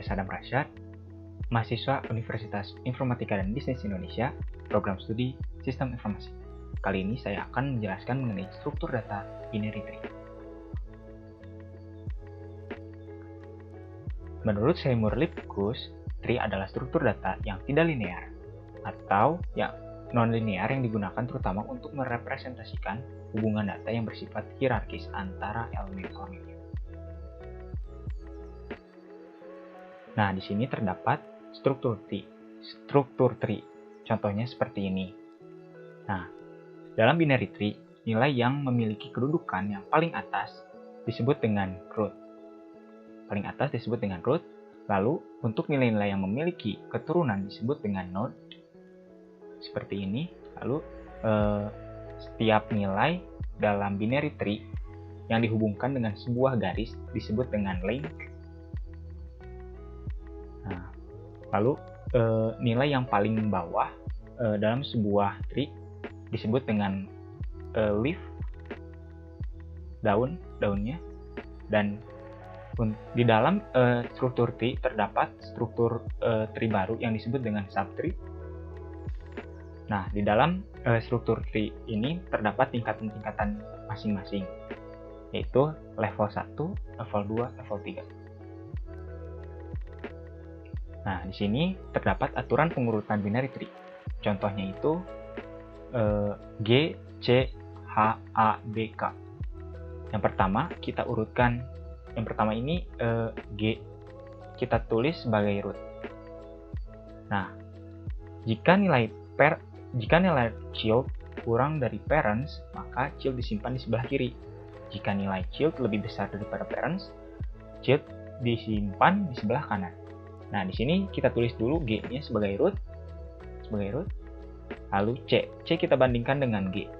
saya Sadam Rasyad, mahasiswa Universitas Informatika dan Bisnis Indonesia, program studi Sistem Informasi. Kali ini saya akan menjelaskan mengenai struktur data binary tree. Menurut Seymour Lipkus, tree adalah struktur data yang tidak linear atau yang non-linear yang digunakan terutama untuk merepresentasikan hubungan data yang bersifat hierarkis antara elemen-elemennya. Nah, di sini terdapat struktur tree. Contohnya seperti ini. Nah, dalam binary tree, nilai yang memiliki kedudukan yang paling atas disebut dengan root. Paling atas disebut dengan root. Lalu, untuk nilai-nilai yang memiliki keturunan disebut dengan node. Seperti ini. Lalu, setiap nilai dalam binary tree yang dihubungkan dengan sebuah garis disebut dengan link. Nah, lalu nilai yang paling bawah dalam sebuah tree disebut dengan leaf, daunnya, dan di dalam struktur tree terdapat struktur tree baru yang disebut dengan subtree. Nah, di dalam struktur tree ini terdapat tingkatan-tingkatan masing-masing, yaitu level 1, level 2, level 3. Nah, di sini terdapat aturan pengurutan binary tree. Contohnya itu G, C, H, A, B, K. Yang pertama kita urutkan, yang pertama ini G, kita tulis sebagai root. Nah, jika nilai child kurang dari parents, maka child disimpan di sebelah kiri. Jika nilai child lebih besar daripada parents, child disimpan di sebelah kanan. Nah, di sini kita tulis dulu G-nya sebagai root. Lalu C kita bandingkan dengan G.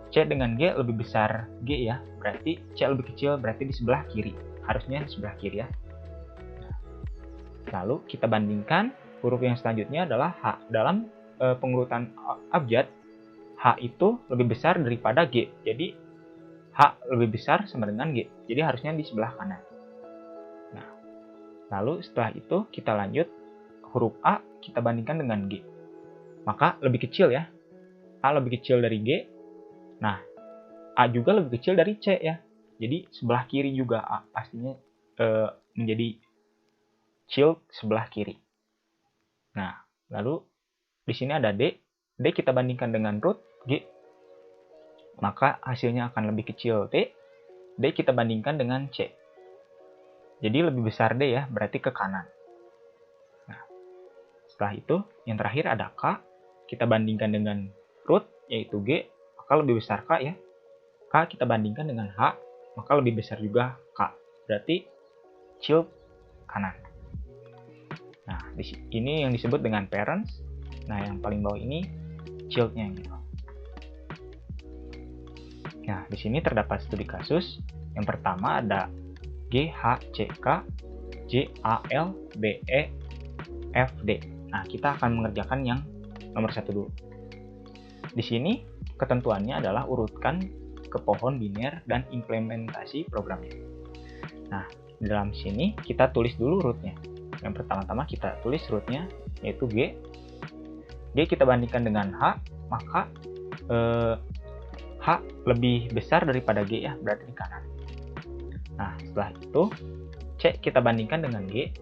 C dengan G lebih besar G ya, berarti C lebih kecil, berarti di sebelah kiri. Harusnya di sebelah kiri ya. Lalu kita bandingkan huruf yang selanjutnya adalah H. Dalam pengurutan abjad, H itu lebih besar daripada G. Jadi H lebih besar sama dengan G. Jadi harusnya di sebelah kanan. Nah, lalu setelah itu kita lanjut huruf A kita bandingkan dengan G. Maka lebih kecil ya. A lebih kecil dari G. Nah, A juga lebih kecil dari C ya. Jadi sebelah kiri juga A pastinya menjadi child sebelah kiri. Nah, lalu di sini ada D. D kita bandingkan dengan root G. Maka hasilnya akan lebih kecil D. D kita bandingkan dengan C. Jadi lebih besar D ya, berarti ke kanan. Nah, setelah itu yang terakhir ada K. Kita bandingkan dengan root yaitu G, maka lebih besar K ya. K kita bandingkan dengan H, maka lebih besar juga K. Berarti child kanan. Nah, ini yang disebut dengan parents. Nah, yang paling bawah ini child-nya gitu. Nah, di sini terdapat studi kasus. Yang pertama ada G, H, C, K, J, A, L, B, E, F, D. Nah, kita akan mengerjakan yang nomor 1 dulu. Di sini ketentuannya adalah urutkan ke pohon biner dan implementasi programnya. Nah, di dalam sini kita tulis dulu rootnya. Yang pertama-tama kita tulis rootnya yaitu G. G kita bandingkan dengan H, maka H lebih besar daripada G ya, berarti di kanan. Nah, setelah itu C kita bandingkan dengan G,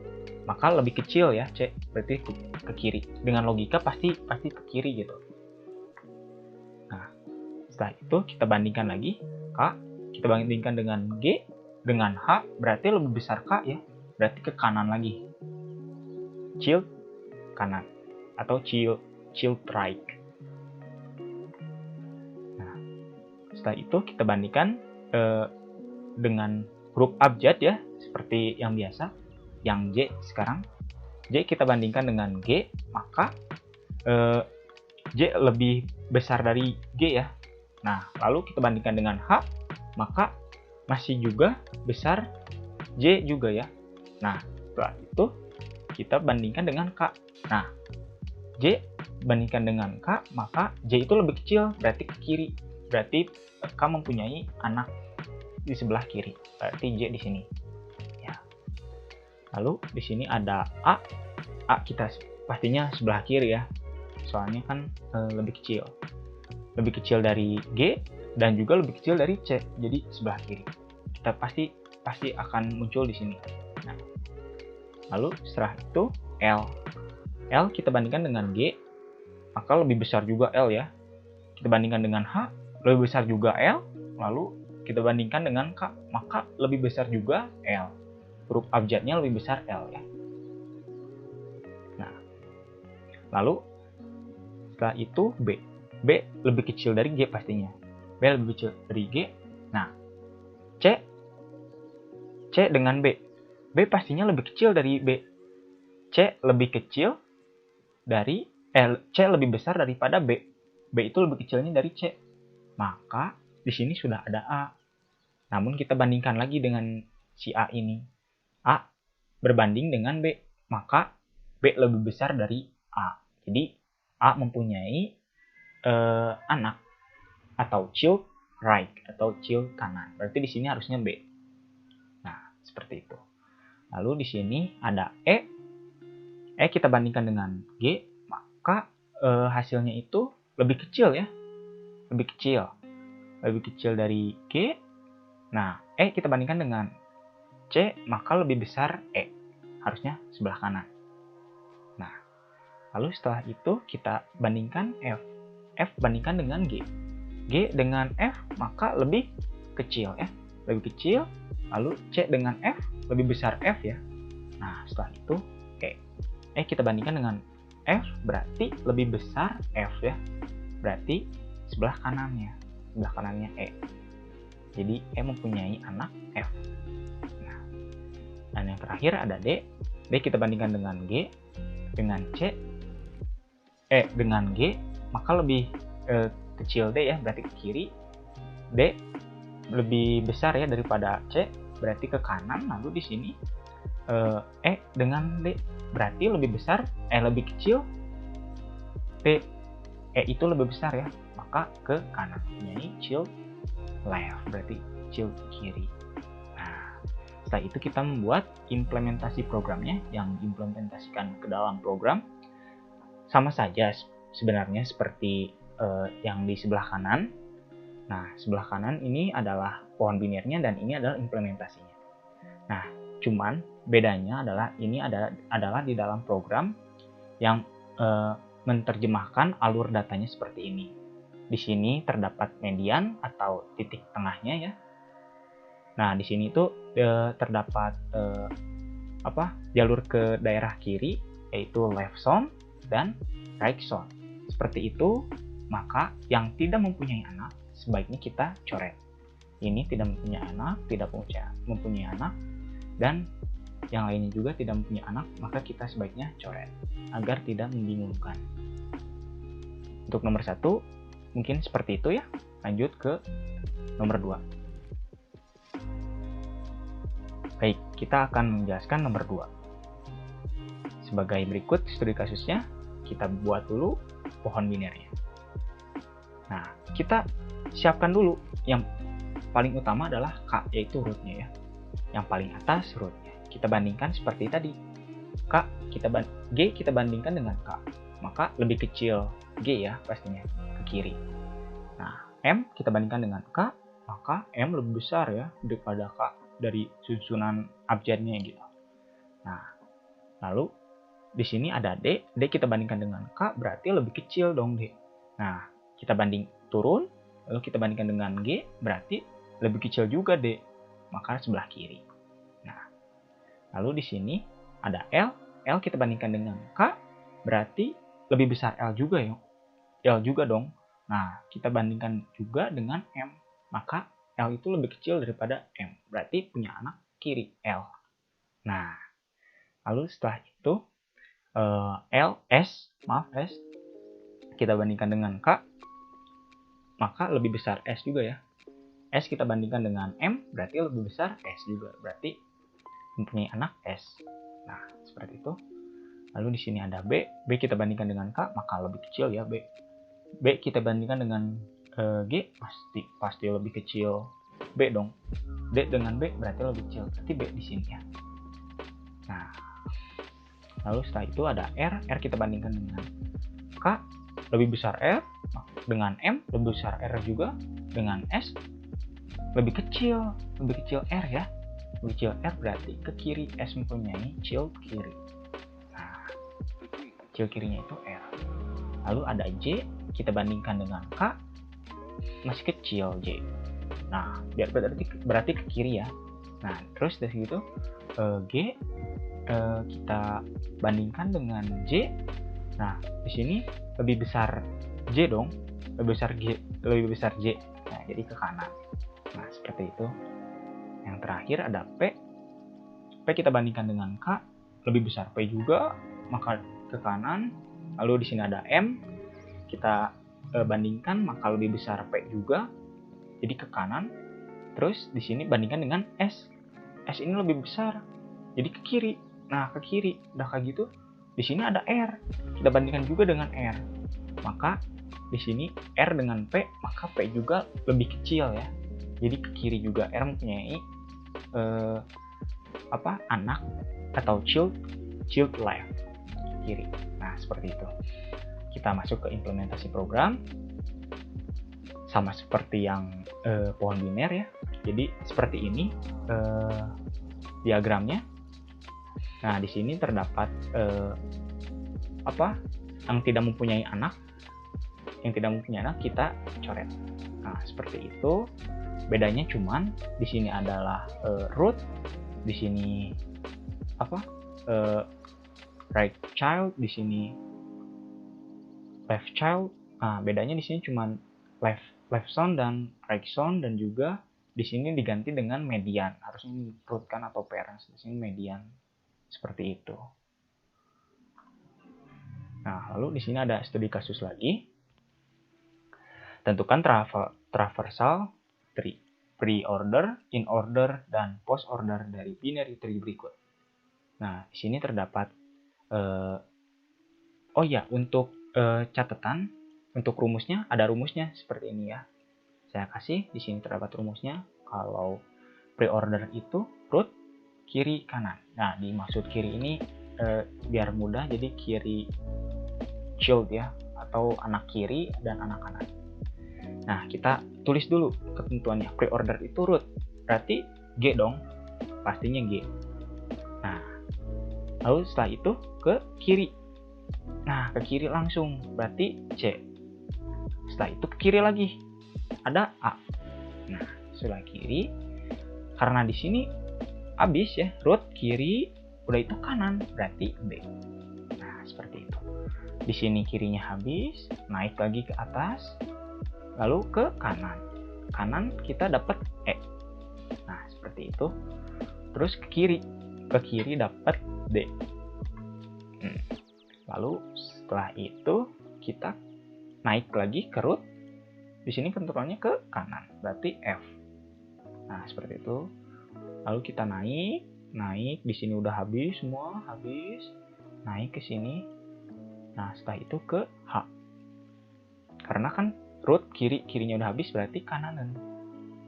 maka lebih kecil ya C, berarti ke kiri. Dengan logika pasti ke kiri gitu. Nah, setelah itu kita bandingkan lagi K, kita bandingkan dengan G, dengan H, berarti lebih besar K ya, berarti ke kanan lagi. Child kanan atau child right. Nah, setelah itu kita bandingkan dengan huruf abjad ya, seperti yang biasa. Yang J sekarang, J kita bandingkan dengan G, maka J lebih besar dari G ya. Nah, lalu kita bandingkan dengan H, maka masih juga besar J juga ya. Nah, setelah itu kita bandingkan dengan K. Nah, J bandingkan dengan K, maka J itu lebih kecil, berarti ke kiri. Berarti K mempunyai anak di sebelah kiri. Berarti J di sini. Ya. Lalu di sini ada A. A kita pastinya sebelah kiri ya. Soalnya kan lebih kecil. Lebih kecil dari G dan juga lebih kecil dari C. Jadi sebelah kiri. Kita pasti akan muncul di sini. Nah, lalu setelah itu L. L kita bandingkan dengan G, maka lebih besar juga L ya. Kita bandingkan dengan H, lebih besar juga L. Lalu kita bandingkan dengan K, maka lebih besar juga L. Huruf abjadnya lebih besar L ya. Nah, lalu setelah itu B. B lebih kecil dari G pastinya. B lebih kecil dari G. Nah, C. C dengan B. B pastinya lebih kecil dari B. C lebih kecil dari C lebih besar daripada B. B itu lebih kecilnya dari C. Maka di sini sudah ada A. Namun kita bandingkan lagi dengan si A ini. A berbanding dengan B, maka B lebih besar dari A. Jadi A mempunyai anak atau child right atau child kanan. Berarti di sini harusnya B. Nah, seperti itu. Lalu di sini ada E. E kita bandingkan dengan G, maka hasilnya itu lebih kecil ya. Lebih kecil dari G. Nah, E kita bandingkan dengan C, maka lebih besar E. Harusnya sebelah kanan. Nah, lalu setelah itu kita bandingkan F. F bandingkan dengan G. G dengan F, maka lebih kecil ya. Lebih kecil. Lalu C dengan F, lebih besar F ya. Nah, setelah itu E. E kita bandingkan dengan F, berarti lebih besar F ya. Berarti sebelah kanannya E. Jadi E mempunyai anak F. Nah, dan yang terakhir ada D. D kita bandingkan dengan G, dengan C, dengan G, maka lebih kecil D ya, berarti ke kiri. D lebih besar ya daripada C, berarti ke kanan. Lalu di sini E dengan D, berarti lebih besar, lebih kecil D. E itu lebih besar ya, maka ke kanan. Ini child left, berarti child kiri. Nah, setelah itu kita membuat implementasi programnya yang diimplementasikan ke dalam program. Sama saja sebenarnya seperti yang di sebelah kanan. Nah, sebelah kanan ini adalah pohon binirnya dan ini adalah implementasinya. Nah, cuman bedanya adalah ini adalah di dalam program yang menerjemahkan alur datanya seperti ini. Di sini terdapat median atau titik tengahnya ya. Nah, di sini tuh terdapat jalur ke daerah kiri, yaitu left zone dan right zone. Seperti itu, maka yang tidak mempunyai anak sebaiknya kita coret. Ini tidak mempunyai anak, tidak mempunyai anak, dan yang lainnya juga tidak mempunyai anak, maka kita sebaiknya coret agar tidak membingungkan. Untuk nomor 1 mungkin seperti itu ya. Lanjut ke nomor 2. Baik, kita akan menjelaskan nomor 2. Sebagai berikut studi kasusnya, kita buat dulu pohon binirnya. Nah, kita siapkan dulu yang paling utama adalah K, yaitu rootnya ya. Yang paling atas rootnya. Kita bandingkan seperti tadi. G kita bandingkan dengan K. Maka lebih kecil G ya pastinya ke kiri. Nah, M kita bandingkan dengan K, maka M lebih besar ya daripada K dari susunan abjadnya gitu. Nah, lalu di sini ada D. D kita bandingkan dengan K, berarti lebih kecil dong D. Nah, kita banding turun, lalu kita bandingkan dengan G, berarti lebih kecil juga D. Maka sebelah kiri. Nah, lalu di sini ada L. L kita bandingkan dengan K, berarti lebih besar L juga ya. L juga dong. Nah, kita bandingkan juga dengan M. Maka L itu lebih kecil daripada M. Berarti punya anak kiri L. Nah, lalu setelah itu S kita bandingkan dengan K, maka lebih besar S juga ya. S kita bandingkan dengan M, berarti lebih besar S juga. Berarti mempunyai anak S. Nah, seperti itu. Lalu di sini ada B. B kita bandingkan dengan K, maka lebih kecil ya B. B kita bandingkan dengan G, pasti lebih kecil B dong. D dengan B berarti lebih kecil. Berarti B di sini ya. Nah, lalu setelah itu ada R kita bandingkan dengan K, lebih besar R, dengan M, lebih besar R juga, dengan S, lebih kecil R ya. Lebih kecil R berarti ke kiri, S mempunyai child kiri. Nah, child kirinya itu R. Lalu ada J, kita bandingkan dengan K, masih kecil J. Nah, berarti ke kiri ya. Nah, terus dari situ G kita bandingkan dengan J. Nah, di sini lebih besar J dong, lebih besar J. Nah, jadi ke kanan. Nah, seperti itu. Yang terakhir ada P. P kita bandingkan dengan K, lebih besar P juga, maka ke kanan. Lalu di sini ada M, kita bandingkan maka lebih besar P juga, jadi ke kanan. Terus di sini bandingkan dengan S. S ini lebih besar, jadi ke kiri. Nah, ke kiri. Udah kayak gitu. Di sini ada R. Kita bandingkan juga dengan R. Maka di sini R dengan P, maka P juga lebih kecil ya. Jadi ke kiri juga. R mempunyai anak atau child left, kiri. Nah, seperti itu. Kita masuk ke implementasi program. Sama seperti yang pohon biner ya. Jadi seperti ini diagramnya. Nah, di sini terdapat yang tidak mempunyai anak. Yang tidak mempunyai anak kita coret. Nah, seperti itu. Bedanya cuman di sini adalah root, di sini right child, di sini left child. Nah, bedanya di sini cuman left sound dan right sound, dan juga di sini diganti dengan median. Harusnya root kan atau parents, di sini median. Seperti itu. Nah, lalu di sini ada studi kasus lagi. Tentukan traversal tree, pre-order, in-order, dan post-order dari binary tree berikut. Nah, di sini terdapat untuk catatan, untuk rumusnya ada rumusnya seperti ini ya. Saya kasih di sini terdapat rumusnya. Kalau pre-order itu root kiri kanan. Nah, dimaksud kiri ini biar mudah, jadi kiri child ya, atau anak kiri dan anak kanan. Nah, kita tulis dulu ketentuannya. Pre-order itu root, berarti G dong, pastinya G. Nah, lalu setelah itu ke kiri. Nah, ke kiri langsung, berarti C. Setelah itu ke kiri lagi, ada A. Nah, setelah kiri, karena di sini habis ya, root kiri, udah itu kanan, berarti B. Nah, seperti itu. Di sini kirinya habis, naik lagi ke atas, lalu ke kanan. Kanan kita dapat E. Nah, seperti itu. Terus ke kiri dapat D. Lalu setelah itu kita naik lagi ke root. Di sini ketentuannya ke kanan, berarti F. Nah, seperti itu. Lalu kita naik, di sini udah habis semua, naik ke sini. Nah, setelah itu ke H. Karena kan root kirinya udah habis, berarti kanan,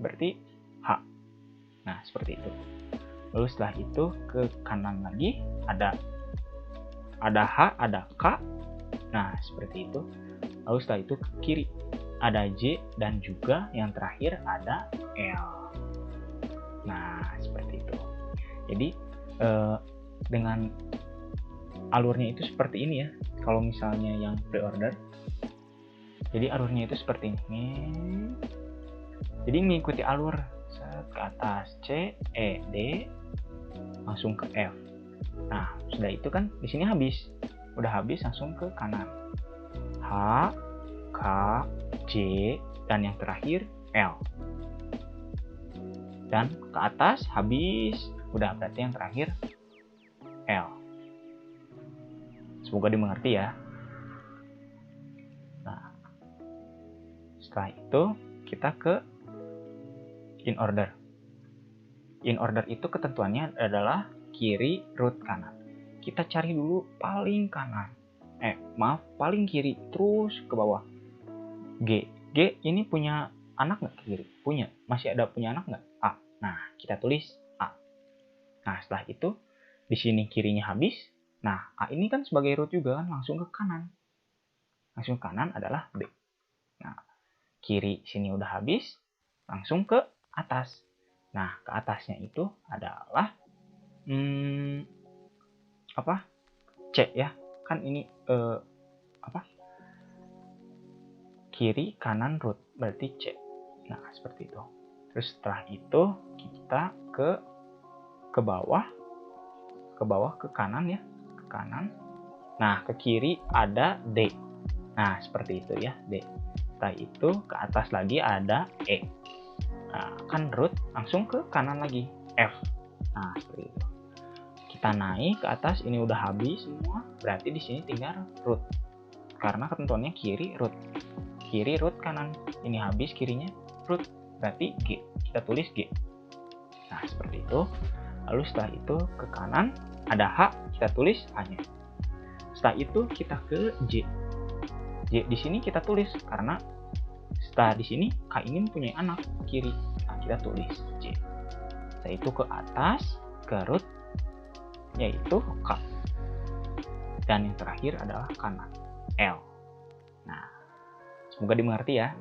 berarti H. Nah, seperti itu. Lalu setelah itu ke kanan lagi, ada H, ada K. Nah, seperti itu. Lalu setelah itu ke kiri, ada J, dan juga yang terakhir ada L. Nah, seperti itu. Jadi dengan alurnya itu seperti ini ya. Kalau misalnya yang pre-order, jadi alurnya itu seperti ini. Jadi mengikuti alur ke atas C, E, D, langsung ke F. Nah, sudah itu kan di sini habis. Udah habis, langsung ke kanan. H, K, J, dan yang terakhir L. Dan ke atas habis, udah, berarti yang terakhir L. Semoga dimengerti ya. Nah, setelah itu kita ke in order. In order itu ketentuannya adalah kiri root kanan. Kita cari dulu paling kanan. Paling kiri, terus ke bawah. G ini punya anak nggak ke kiri? Punya. Masih ada punya anak nggak? A. Nah, kita tulis A. Nah, setelah itu Di sini kirinya habis. Nah, A ini kan sebagai root juga kan, langsung ke kanan. Langsung ke kanan adalah B. Nah, kiri sini udah habis, langsung ke atas. Nah, ke atasnya itu adalah C ya. Kan ini kiri kanan root, berarti C. Nah, seperti itu. Terus setelah itu kita ke bawah, ke kanan ya, ke kanan. Nah, ke kiri ada D. Nah, seperti itu ya, D. Setelah itu ke atas lagi ada E. Nah, kan root, langsung ke kanan lagi, F. Nah, seperti itu. Kita naik ke atas, ini udah habis semua, berarti di sini tinggal root. Karena ketentuannya kiri root. Kiri root kanan. Ini habis kirinya root, berarti G. Kita tulis G. Nah, seperti itu. Lalu setelah itu ke kanan ada H, kita tulis H-nya. Setelah itu kita ke J. J di sini kita tulis karena setelah di sini K ini mempunyai anak kiri. Nah, kita tulis J. Setelah itu ke atas ke root yaitu K. Dan yang terakhir adalah kanan, L. Nah, semoga dimengerti ya.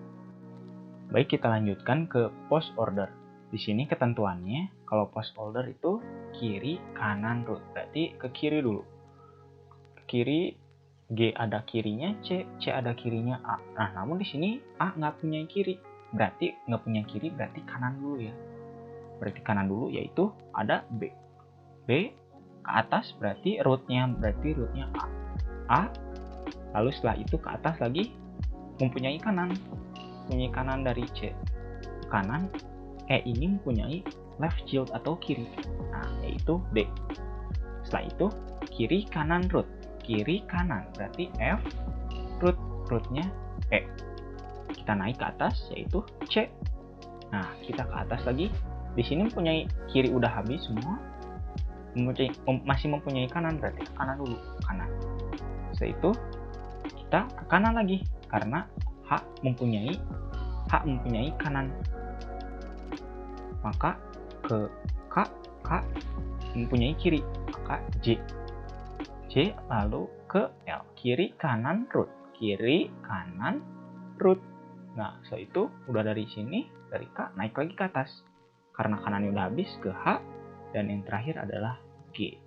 Baik, kita lanjutkan ke post order. Di sini ketentuannya kalau post order itu kiri kanan root, berarti ke kiri dulu. Ke kiri, G ada kirinya C, C ada kirinya A. Nah, namun di sini A nggak punya kiri, berarti kanan dulu ya. Berarti kanan dulu yaitu ada B. B ke atas berarti rootnya A. A, lalu setelah itu ke atas lagi mempunyai kanan dari C. Kanan, E ini mempunyai left child atau kiri. Nah, yaitu D. Setelah itu kiri kanan root. Kiri kanan berarti F rootnya E. Kita naik ke atas yaitu C. Nah, kita ke atas lagi. Di sini mempunyai kiri udah habis semua. Masih mempunyai kanan, berarti ke kanan dulu, kanan. Setelah itu kita ke kanan lagi karena H mempunyai kanan. Maka ke K mempunyai kiri, maka J lalu ke L, kiri kanan root. Nah, setelah itu udah dari sini, dari K naik lagi ke atas karena kanannya udah habis, ke H, dan yang terakhir adalah G.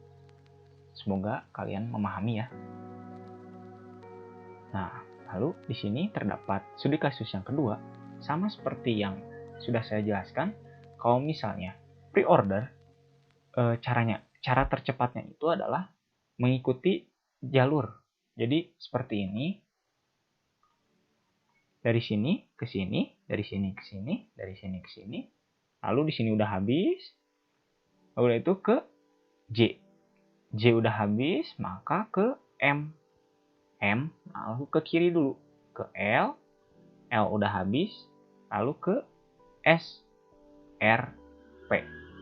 Semoga kalian memahami ya. Nah, lalu di sini terdapat studi kasus yang kedua, sama seperti yang sudah saya jelaskan. Kalau misalnya pre-order, cara tercepatnya itu adalah mengikuti jalur. Jadi seperti ini. Dari sini ke sini, dari sini ke sini, dari sini ke sini. Lalu di sini udah habis. Lalu itu ke J. J udah habis, maka ke M. Lalu ke kiri dulu. Ke L. L udah habis. Lalu ke S. R. P.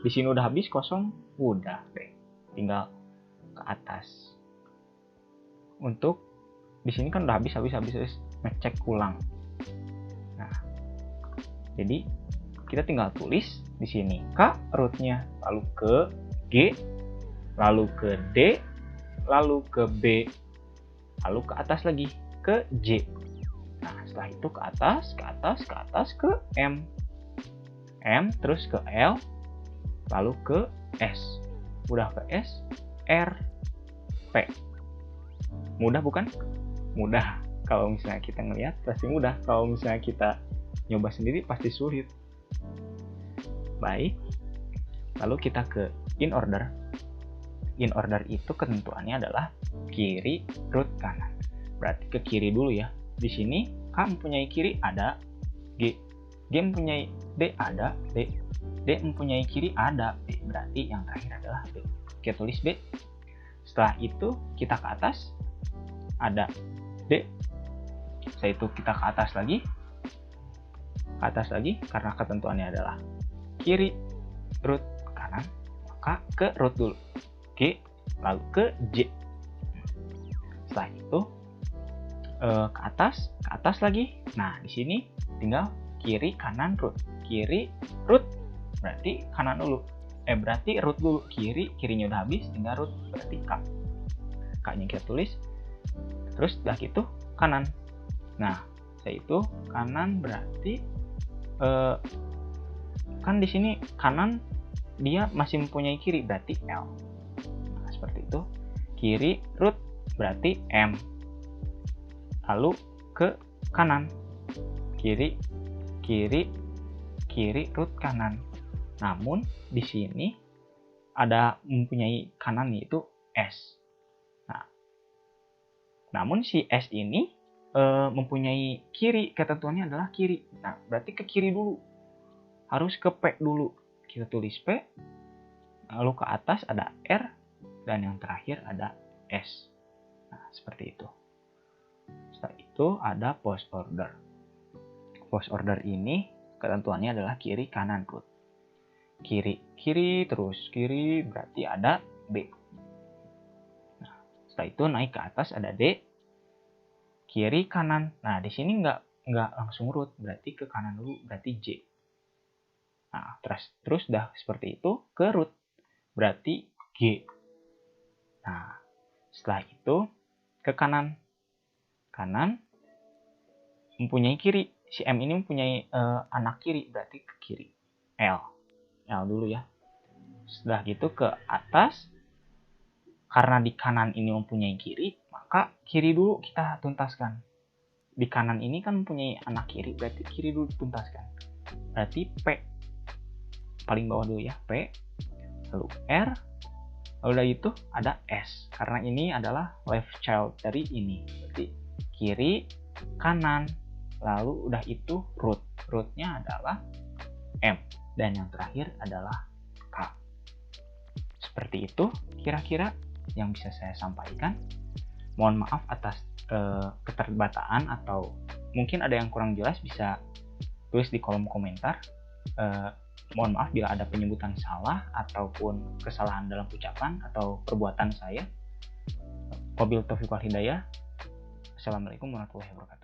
Di sini udah habis kosong. Udah deh. Tinggal ke atas. Untuk di sini kan udah habis. Ngecek ulang. Nah, jadi kita tinggal tulis di sini K rootnya, lalu ke G, lalu ke D, lalu ke B, lalu ke atas lagi ke J. Nah, setelah itu ke atas ke M, terus ke L, lalu ke S. Udah ke S, R, P. Mudah bukan? Mudah. Kalau misalnya kita ngelihat pasti mudah. Kalau misalnya kita nyoba sendiri pasti sulit. Baik, lalu kita ke in order. In order itu ketentuannya adalah kiri root kanan. Berarti ke kiri dulu ya. Di sini K mempunyai kiri ada G. G mempunyai D ada D. D mempunyai kiri ada B. Berarti yang terakhir adalah B. Kita tulis B. Setelah itu kita ke atas ada D. Setelah itu kita ke atas lagi karena ketentuannya adalah kiri root kanan, maka ke root dulu G lalu ke J. Setelah itu ke atas lagi. Nah, di sini tinggal kiri kanan root berarti kanan dulu berarti root dulu kirinya udah habis, tinggal root, berarti K-nya kita tulis, terus udah gitu kanan. Nah, setelah itu kanan berarti kan di sini kanan dia masih mempunyai kiri, berarti L. Nah, seperti itu. Kiri root berarti M. Lalu ke kanan. Kiri root kanan. Namun di sini ada mempunyai kanan yaitu S. Nah, namun si S ini mempunyai kiri, ketentuannya adalah kiri. Nah, berarti ke kiri dulu. Harus ke P dulu. Kita tulis P, lalu ke atas ada R, dan yang terakhir ada S. Nah, seperti itu. Setelah itu ada post order. Post order ini ketentuannya adalah kiri kanan root. Kiri terus kiri berarti ada B. Nah, setelah itu naik ke atas ada D, kiri kanan. Nah, di sini nggak langsung root, berarti ke kanan dulu, berarti J. Nah, terus dah seperti itu ke root, berarti G. Nah, setelah itu ke kanan mempunyai kiri. Si M ini mempunyai anak kiri, berarti ke kiri L dulu ya. Setelah gitu ke atas, karena di kanan ini mempunyai kiri, maka kiri dulu kita tuntaskan. Di kanan ini kan mempunyai anak kiri, berarti kiri dulu tuntaskan. Berarti P paling bawah dulu ya, P, lalu R, lalu dari itu ada S, karena ini adalah left child dari ini, berarti kiri kanan, lalu udah itu rootnya adalah M, dan yang terakhir adalah K. Seperti itu kira-kira yang bisa saya sampaikan. Mohon maaf atas keterbataan, atau mungkin ada yang kurang jelas bisa tulis di kolom komentar. Mohon maaf bila ada penyebutan salah ataupun kesalahan dalam ucapan atau perbuatan saya. Wabillahi taufiq wal hidayah. Assalamualaikum warahmatullahi wabarakatuh.